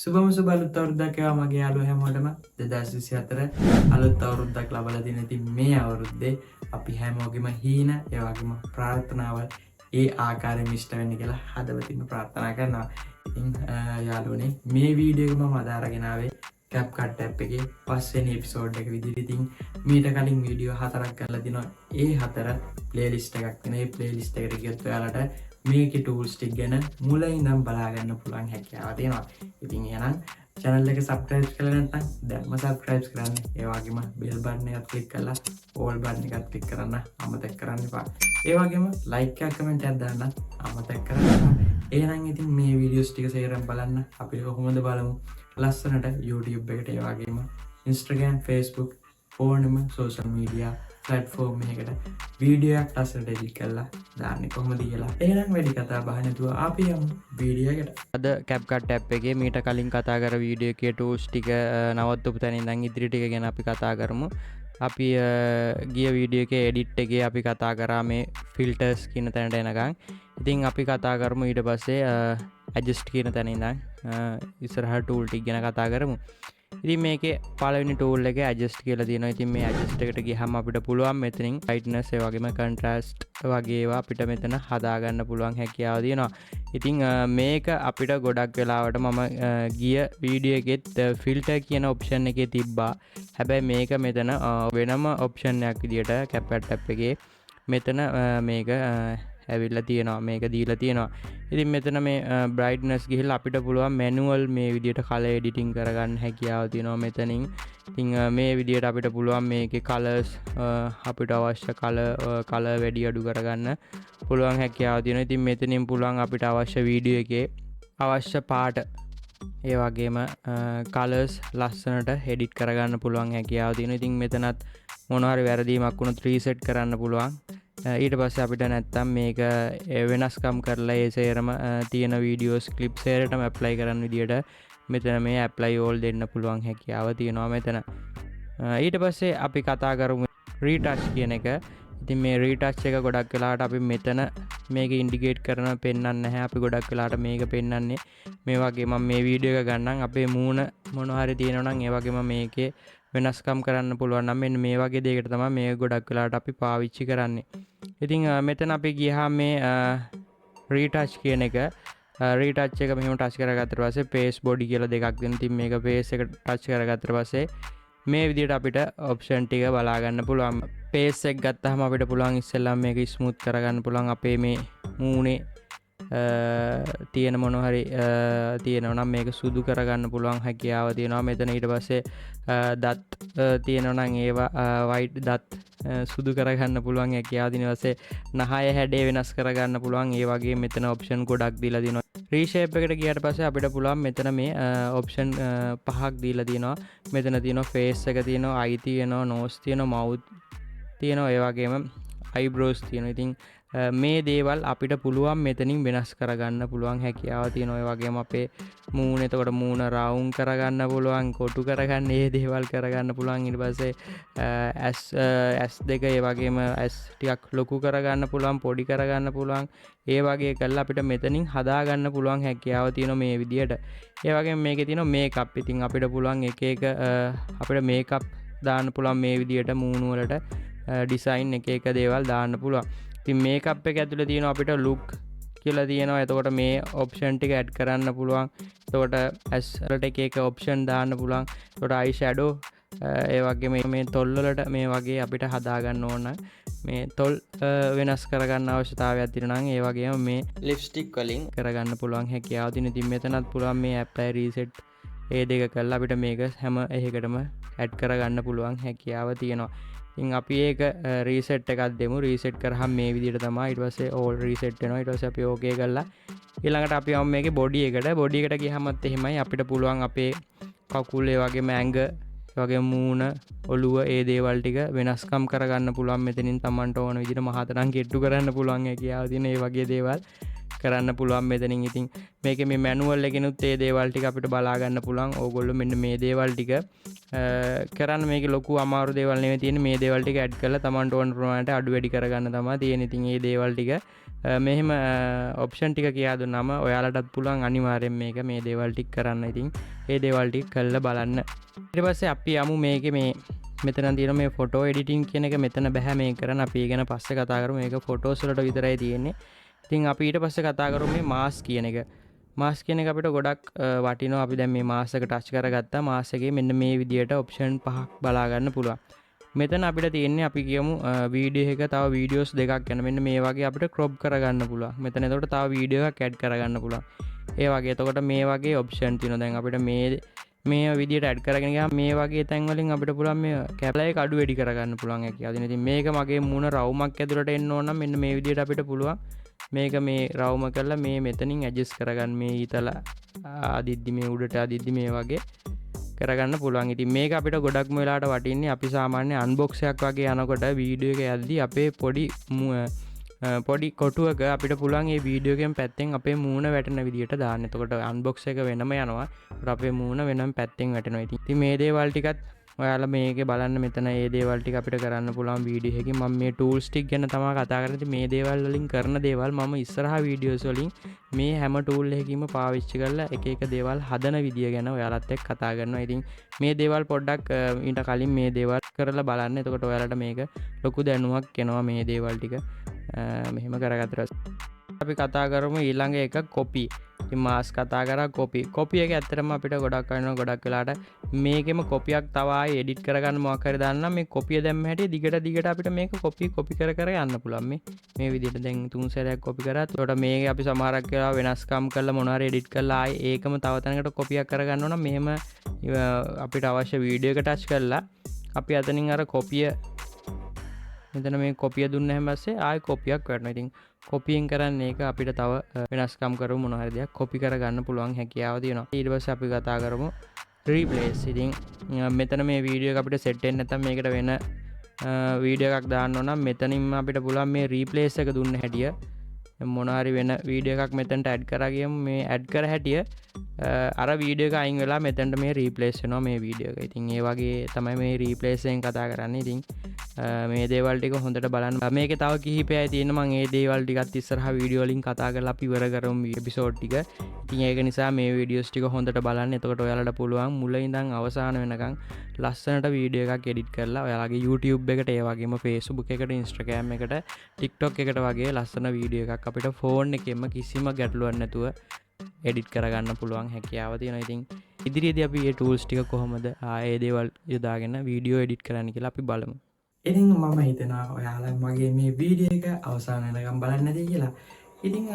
සුබම සුබ අලුත් අවුරුද්දක් වේවා මගේ යාළුවෝ හැමෝටම 2024 අලුත් අවුරුද්දක් ලබලා දෙන ඉතින් මේ අවුරුද්දේ අපි හැමෝගෙම හීන ඒ වගේම ප්‍රාර්ථනාවල් ඒ ආකාරයෙන් ඉෂ්ට වෙන්න කියලා හදවතින්ම ප්‍රාර්ථනා කරනවා. ඉතින් යාළුවනේ මේ වීඩියෝ එක මම අද අරගෙන ආවේ Capcut app එකේ පස්වෙනි එපිසෝඩ් එක විදිහට. ඉතින් මීට කලින් වීඩියෝ 4ක් කරලා දිනවා. ඒ 4 ප්ලේලිස්ට් එකක් තියෙනවා. ඒ ප්ලේලිස්ට් එකට ගියොත් ඔයාලට මේකේ ටූල්ස් ටික ගැන මුල ඉඳන් බලා ගන්න පුළුවන් හැකියාව තියෙනවා. ඉතින් එහෙනම් channel එක subscribe කරලා නැත්නම් දැන්ම subscribe කරන්න. ඒ වගේම bell button එකත් click කරලා all button එකත් click කරන්න අමතක කරන්න එපා. ඒ වගේම like එකක් comment එකක් දාන්න අමතක කරන්න එපා. එහෙනම් ඉතින් මේ videos ටික සේරම බලන්න අපි කොහොමද බලමු ලස්සනට YouTube එකට ඒ වගේම Instagram Facebook ඕනම social media platform එකකට වීඩියෝ එකක් ලස්සනට edit කරලා දාන්නේ කොහොමද කියලා. එහෙනම් වැඩි කතා බහ නැතුව අපි යමු වීඩියෝ එකට. අද Capcut app එකේ මීට කලින් කතා කර වීඩියෝ එකේ tools ටික නවත්තපු තැන ඉඳන් ඉදිරි ටික ගැන අපි කතා කරමු. අපි ගිය වීඩියෝ එකේ edit එකේ අපි කතා කරා මේ filters කියන තැනට එනකන්. ඉතින් අපි කතා කරමු ඊට පස්සේ adjust කියන තැන ඉඳන් ඉස්සරහ tool ටික ගැන කතා කරමු. ඉතින් මේකේ පළවෙනි tool එක adjust කියලා තියෙනවා. ඉතින් මේ adjust එකට ගියහම අපිට පුළුවන් මෙතනින් brightness ඒ වගේම contrast වගේ ඒවා අපිට මෙතන හදා ගන්න පුළුවන් හැකියාව තියෙනවා. ඉතින් මේක අපිට ගොඩක් වෙලාවට මම ගිය වීඩියෝ එකෙත් filter කියන option එකේ තිබ්බා. හැබැයි මේක මෙතන වෙනම option එකක් විදියට Capcut app එකේ මෙතන මේක ඇවිල්ලා තියෙනවා. මේක දීලා තියෙනවා. ඉතින් මෙතන මේ brightness ගිහිල්ලා අපිට පුළුවන් manual මේ විදියට color editing කරගන්න හැකියාව තියෙනවා මෙතනින්. ඉතින් මේ විදියට අපිට පුළුවන් මේකේ colors අපිට අවශ්‍ය color වැඩි අඩු කරගන්න පුළුවන් හැකියාව තියෙනවා. ඉතින් මෙතනින් පුළුවන් අපිට අවශ්‍ය වීඩියෝ එකේ අවශ්‍ය පාට ඒ වගේම colors ලස්සනට edit කරගන්න පුළුවන් හැකියාව තියෙනවා. ඉතින් මෙතනත් මොනවා හරි වැරදීමක් වුණොත් reset කරන්න පුළුවන්. ඊට පස්සේ අපිට නැත්තම් මේක වෙනස්කම් කරලා ඒ සේරම තියෙන වීඩියෝස් ක්ලිප්ස් සේරටම ඇප්ලයි කරන්න විදියට මෙතන මේ apply all දෙන්න පුළුවන් හැකියාව තියෙනවා මෙතන. ඊට පස්සේ අපි කතා කරමු retouch කියන එක. ඉතින් මේ retouch එක ගොඩක් වෙලාවට අපි මෙතන මේක ඉන්ඩිකේට් කරන පෙන්වන්නේ නැහැ. අපි ගොඩක් වෙලාවට මේක පෙන්වන්නේ මේ වගේ මම මේ වීඩියෝ එක ගන්නම් අපේ මූණ මොනවා හරි තියෙනවා නම් ඒ වගේම මේකේ වෙනස්කම් කරන්න පුළුවන් නම් මෙන්න මේ වගේ දෙයකට තමයි මේක ගොඩක් වෙලාවට අපි පාවිච්චි කරන්නේ. ඉතින් මෙතන අපි ගියාම මේ retouch කියන එක retouch එක මෙහෙම ටච් කරගත්තට පස්සේ face body කියලා දෙකක් දෙනවා. ඉතින් මේක face එක ටච් කරගත්තට පස්සේ මේ විදිහට අපිට option ටික බලා ගන්න පුළුවන්. face එක ගත්තාම අපිට පුළුවන් ඉස්සෙල්ලාම මේක smooth කරගන්න පුළුවන්. අපේ මේ මූණේ තියෙන මොනවා හරි තියෙනවා නම් මේක සුදු කරගන්න පුළුවන් හැකියාව තියෙනවා මෙතන. ඊට පස්සේ දත් තියෙනවා නම් ඒවා white දත් සුදු කරගන්න පුළුවන් හැකියාව තියෙනවා. ඊට පස්සේ නහය හැඩය වෙනස් කරගන්න පුළුවන්. ඒ වගේ මෙතන option ගොඩක් දීලා තියෙනවා. reshape එකට ගියාට පස්සේ අපිට පුළුවන් මෙතන මේ option පහක් දීලා තියෙනවා. මෙතන තියෙනවා face එක තියෙනවා, eye තියෙනවා, nose තියෙනවා, mouth තියෙනවා, ඒ වගේම eyebrows තියෙනවා. ඉතින් මේ දේවල් අපිට පුළුවන් මෙතනින් වෙනස් කරගන්න පුළුවන් හැකියාව තියෙනවා. ඒ වගේම අපේ මූණ එතකොට මූණ රවුම් කරගන්න පුළුවන්, කොටු කරගන්න මේ දේවල් කරගන්න පුළුවන්. ඊට පස්සේ ඇස් දෙක ඒ වගේම ඇස් ටිකක් ලොකු කරගන්න පුළුවන්, පොඩි කරගන්න පුළුවන්. ඒ වගේ කරලා අපිට මෙතනින් හදා ගන්න පුළුවන් හැකියාව තියෙනවා මේ විදියට. ඒ වගේම මේකේ තියෙනවා මේකප්. ඉතින් අපිට පුළුවන් එක එක අපිට මේකප් දාන්න පුළුවන් මේ විදියට මූණ වලට ඩිසයින් එක එක දේවල් දාන්න පුළුවන්. ඉතින් මේකප් එක ඇතුලේ තියෙනවා අපිට look කියලා තියෙනවා. එතකොට මේ option ටික add කරන්න පුළුවන්. එතකොට as වලට එක එක option දාන්න පුළුවන්. එතකොට eye shadow ඒ වගේම මේ තොල් වලට මේ වගේ අපිට හදා ගන්න ඕන මේ තොල් වෙනස් කරගන්න අවශ්‍යතාවයක් තියෙනවා නම් ඒ වගේම මේ lipstick වලින් කරගන්න පුළුවන් හැකියාව තියෙනවා. ඉතින් මෙතනත් පුළුවන් මේ apply reset ඒ දෙක කරලා අපිට මේක හැම එකකටම add කරගන්න පුළුවන් හැකියාව තියෙනවා. ඉතින් අපි ඒක reset එකක් දෙමු. reset කරාම මේ විදිහට තමයි. ඊට පස්සේ all reset වෙනවා. ඊට පස්සේ අපි okay කරලා ඊළඟට අපි යමු මේකේ body එකට. body එකට ගියහමත් එහෙමයි අපිට පුළුවන් අපේ කකුල් ඒ වගේම ඇඟ ඒ වගේම මූණ ඔළුව ඒ දේවල් ටික වෙනස්කම් කරගන්න පුළුවන්. මෙතනින් Tamanට ඕන විදිහට මහතරම් කෙට්ටු කරන්න පුළුවන් හැකියාව තියෙන ඒ වගේ දේවල් කරන්න පුළුවන් මෙතනින්. ඉතින් මේකේ මේ මැනුවල් එකෙනුත් ඒ දේවල් ටික අපිට බලා ගන්න පුළුවන්. ඕගොල්ලෝ මෙන්න මේ දේවල් ටික කරන්න මේකේ ලොකු අමාරු දේවල් නෙවෙයි තියෙන්නේ. මේ දේවල් ටික ඇඩ් කරලා Tamanට ඕන ප්‍රමාණයට අඩු වැඩි කරගන්න තමයි තියෙන්නේ. ඉතින් මේ දේවල් ටික මෙහෙම ඔප්ෂන් ටික කියා දුන්නාම ඔයාලටත් පුළුවන් අනිවාර්යෙන් මේක මේ දේවල් ටික කරන්න. ඉතින් ඒ දේවල් ටික කරලා බලන්න. ඊට පස්සේ අපි යමු මේකේ මේ මෙතන තියෙන මේ ෆොටෝ එඩිටින් කියන එක මෙතන බෑ මේ කරන්න. අපි ඒ ගැන පස්සේ කතා කරමු. මේක ෆොටෝස් වලට විතරයි තියෙන්නේ. ඉතින් අපි ඊට පස්සේ කතා කරමු මේ මාස් කියන එක. මාස් කියන එක අපිට ගොඩක් වටිනවා. අපි දැන් මේ මාස් එක ටච් කරගත්තා. මාස් එකේ මෙන්න මේ විදියට ඔප්ෂන් 5ක් බලා ගන්න පුළුවන්. මෙතන අපිට තියෙන්නේ අපි කියමු වීඩියෝ එක තව වීඩියෝස් දෙකක් ගැන මෙන්න මේ වගේ අපිට ක්‍රොප් කරගන්න පුළුවන්. මෙතන එතකොට තව වීඩියෝ එකක් ඇඩ් කරගන්න පුළුවන්. ඒ වගේ එතකොට මේ වගේ ඔප්ෂන් තියෙනවා. දැන් අපිට මේ විදියට ඇඩ් කරගෙන ගියාම මේ වගේ තැන් වලින් අපිට පුළුවන් මේ කැප්ලා එක අඩු වැඩි කරගන්න පුළුවන් හැකියාව තියෙනවා. ඉතින් මේක මගේ මූණ රවුමක් ඇතුළට එන්න ඕන නම් මෙන්න මේ විදියට අපිට පුළුවන් මේක මේ රවුම කරලා මේ මෙතනින් ඇඩ්ජස්ට් කරගන්න. මේ ඊතල අදිද්දි මේ උඩට අදිද්දි මේ වගේ කරගන්න පුළුවන්. ඉතින් මේක අපිට ගොඩක්ම වෙලාවට වටින්නේ අපි සාමාන්‍ය අන්බොක්ස් එකක් වගේ යනකොට වීඩියෝ එක යද්දි අපේ පොඩි කොටුවක අපිට පුළුවන් මේ වීඩියෝ එකෙන් පැත්තෙන් අපේ මූණ වැටෙන විදියට දාන්න. එතකොට අන්බොක්ස් එක වෙනම යනවා. අපේ මූණ වෙනම පැත්තෙන් වැටෙනවා. ඉතින් මේ දේවල් ටිකත් ඔයාලා මේකේ බලන්න මෙතන මේ දේවල් ටික අපිට කරන්න පුළුවන් වීඩියෝ එකකින්. මම මේ ටූල්ස් ටික ගැන තමයි කතා කරන්නේ. මේ දේවල් වලින් කරන දේවල් මම ඉස්සරහා වීඩියෝස් වලින් මේ හැම ටූල් එකකින්ම පාවිච්චි කරලා එක දේවල් හදන විදිය ගැන ඔයාලත් එක්ක කතා කරනවා. ඉතින් මේ දේවල් පොඩ්ඩක් ඊට කලින් මේ දේවල් කරලා බලන්න. එතකොට ඔයාලට මේක ලොකු දැනුමක් එනවා මේ දේවල් ටික මෙහෙම කරගත්තට. අපි කතා කරමු ඊළඟ එක කොපි. ඉතින් මාස් කතා කරා කොපි එක ඇත්තටම අපිට ගොඩක් වෙනවා. ගොඩක් වෙලාට මේකෙම කොපියක් තව ආයෙ එඩිට් කරගන්න මොකක් හරි දාන්න මේ කොපිය දැම්ම හැටි දිගට අපිට මේක කොපි කර යන්න පුළුවන්. මේ විදිහට දැන් 3 සැරයක් කොපි කරා. එතකොට මේක අපි සමහරක් වෙලාව වෙනස්කම් කරලා මොනවාරි එඩිට් කරලා ආයෙ ඒකම තව තැනකට කොපියක් කරගන්න ඕන. මෙහෙම අපිට අවශ්‍ය වීඩියෝ එක ටච් කරලා අපි අතනින් අර කොපිය මෙතන මේ කොපිය දුන්න හැම පස්සේ ආයෙ කොපියක් කරනවා. ඉතින් කොපියෙන් කරන්නේ ඒක අපිට තව වෙනස්කම් කරමු මොන හරි දෙයක් කොපි කරගන්න පුළුවන් හැකියාව තියෙනවා. ඊට පස්සේ අපි කතා කරමු රීප්ලේස්. ඉතින් මෙතන මේ වීඩියෝ එක අපිට සෙට් වෙන්නේ නැත්නම් මේකට වෙන වීඩියෝ එකක් දාන්න ඕන නම් මෙතනින්ම අපිට පුළුවන් මේ රීප්ලේස් එක දුන්න හැටිය මොන හරි වෙන වීඩියෝ එකක් මෙතනට ඇඩ් කරා ගියම මේ ඇඩ් කර හැටිය අර වීඩියෝ එක අයින් වෙලා මෙතනට මේ රීප්ලේස් වෙනවා මේ වීඩියෝ එක. ඉතින් ඒ වගේ තමයි මේ රීප්ලේස් එකෙන් කතා කරන්නේ. ඉතින් මේ දේවල් ටික හොඳට බලන්න. මේකේ තව කිහිපයයි තියෙන මම මේ දේවල් ටිකත් ඉස්සරහා වීඩියෝ වලින් කතා කරලා අපි ඉවර කරමු එපිසෝඩ් ටික. ඉතින් ඒක නිසා මේ වීඩියෝස් ටික හොඳට බලන්න. එතකොට ඔයාලට පුළුවන් මුල ඉඳන් අවසාන වෙනකන් ලස්සනට වීඩියෝ එකක් එඩිට් කරලා ඔයාලගේ YouTube එකට ඒ වගේම Facebook එකට Instagram එකට TikTok එකට වගේ ලස්සන වීඩියෝ එකක් අපිට ෆෝන් එකෙන්ම කිසිම ගැටලුවක් නැතුව එඩිට් කරගන්න පුළුවන් හැකියාව තියෙනවා. ඉතින් ඉදිරියේදී අපි මේ ටූල්ස් ටික කොහොමද ආයේ දේවල් යොදාගෙන වීඩියෝ එඩිට් කරන්න කියලා අපි බලමු. ඉතින් මම හිතනවා ඔයාලා මගේ මේ වීඩියෝ එක අවසාන වෙනකම් බලන්න නැති කියලා. ඉතින්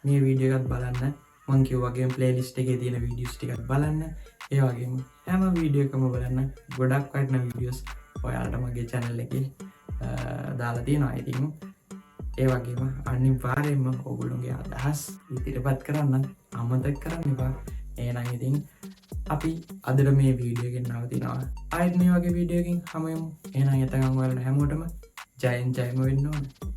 මේ වීඩියෝ එකත් බලන්න. මම කිව්වා වගේම ප්ලේලිස්ට් එකේ තියෙන වීඩියෝස් ටිකත් බලන්න. ඒ වගේම හැම වීඩියෝ එකම බලන්න. ගොඩක් වටින වීඩියෝස් ඔයාලට මගේ channel එකේ දාලා තියෙනවා. ඉතින් ඒ වගේම අනිවාර්යයෙන්ම ඔයගොල්ලෝගේ අදහස් ඉදිරිපත් කරන්න අමතක කරන්න එපා. එහෙනම් ඉතින් අපි අදට මේ වීඩියෝ එකෙන් නවතිනවා. ආයෙත් මේ වගේ වීඩියෝ එකකින් හමු වෙමු. එහෙනම් එතකන් ඔයාලට හැමෝටම ජයෙන් ජයම වෙන්න ඕනේ.